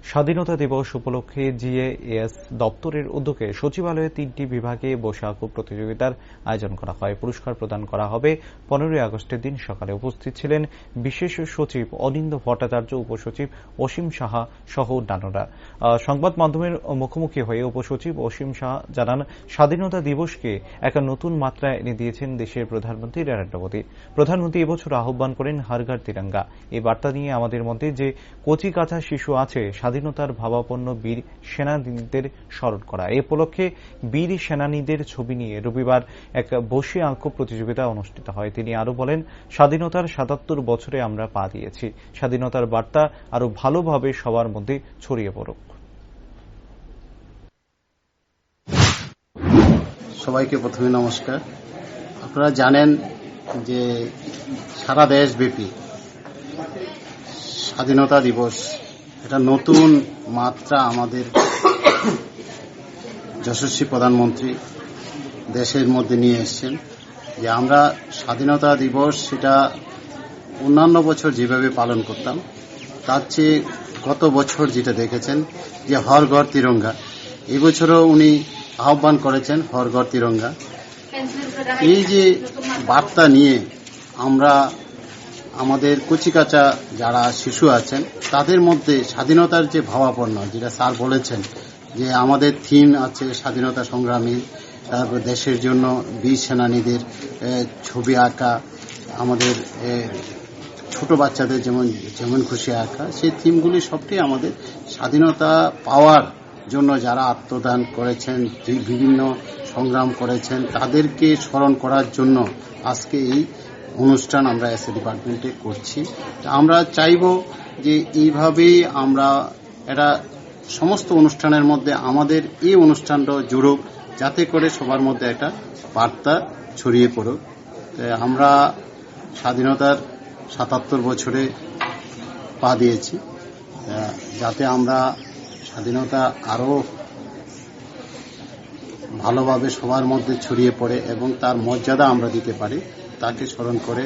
স্বাধীনতা দিবস উপলক্ষে জিএএস দপ্তরের উদ্যোগে সচিবালয়ে 3টি বিভাগে বসে আঁকো প্রতিযোগিতার আয়োজন করা হয়। পুরস্কার প্রদান করা হবে 15ই আগস্টের দিন সকালে। উপস্থিত ছিলেন বিশেষ সচিব অনিন্দ্য ভট্টাচার্য, উপসচিব অসীম সাহা সহ অন্যান্যরা। সংবাদ মাধ্যমের মুখোমুখি হয়ে উপসচিব অসীম সাহা জানান, স্বাধীনতা দিবসকে এক নতুন মাত্রায় এনে দিয়েছেন দেশের প্রধানমন্ত্রী নরেন্দ্র মোদী। প্রধানমন্ত্রী এবছর আহ্বান করেন হর ঘর তিরঙ্গা। এই বার্তা নিয়ে আমাদের মধ্যে যে কচি কাঁচা শিশু আছে, স্বাধীনতার ভাবাপন্ন বীর সেনানীদের স্মরণ করা। এই উপলক্ষে বীর সেনানীদের ছবি নিয়ে রবিবার এক বসে আঁকো প্রতিযোগিতা অনুষ্ঠিত হয়। তিনি আরো বলেন, স্বাধীনতার ৭৭ বছরে আমরা পা দিয়েছি। স্বাধীনতার বার্তা আরো ভালোভাবে সবার মধ্যে ছড়িয়ে পড়ুক। সবাইকে প্রথমে নমস্কার। আপনারা জানেন যে সারা দেশব্যাপী স্বাধীনতা দিবস এটা নতুন মাত্রা আমাদের যশস্বী প্রধানমন্ত্রী দেশের মধ্যে নিয়ে এসেছেন। যে আমরা স্বাধীনতা দিবস সেটা অন্যান্য বছর যেভাবে পালন করতাম তার চেয়ে গত বছর যেটা দেখেছেন যে হর ঘর তিরঙ্গা, এবছরও উনি আহ্বান করেছেন হর ঘর তিরঙ্গা। এই যে বার্তা নিয়ে আমরা আমাদের কচিকাঁচা যারা শিশু আছেন তাদের মধ্যে স্বাধীনতার যে ভাবাপন্ন, যেটা স্যার বলেছেন যে আমাদের থিম আছে স্বাধীনতা সংগ্রামী, তারপর দেশের জন্য বীর সেনানীদের ছবি আঁকা, আমাদের ছোট বাচ্চাদের যেমন খুশি আঁকা, সেই থিমগুলি সবটি আমাদের স্বাধীনতা পাওয়ার জন্য যারা আত্মদান করেছেন, বিভিন্ন সংগ্রাম করেছেন তাদেরকে স্মরণ করার জন্য আজকে এই অনুষ্ঠান আমরা এসএ ডিপার্টমেন্টে করছি। আমরা চাইব যে এইভাবেই আমরা এটা সমস্ত অনুষ্ঠানের মধ্যে আমাদের এই অনুষ্ঠানটা জুড়ুক, যাতে করে সবার মধ্যে একটা বার্তা ছড়িয়ে পড়ুক। আমরা স্বাধীনতার ৭৭ বছরে পা দিয়েছি, যাতে আমরা স্বাধীনতা আরো ভালোভাবে সবার মধ্যে ছড়িয়ে পড়ে এবং তার মর্যাদা আমরা দিতে পারি, তাকে স্মরণ করে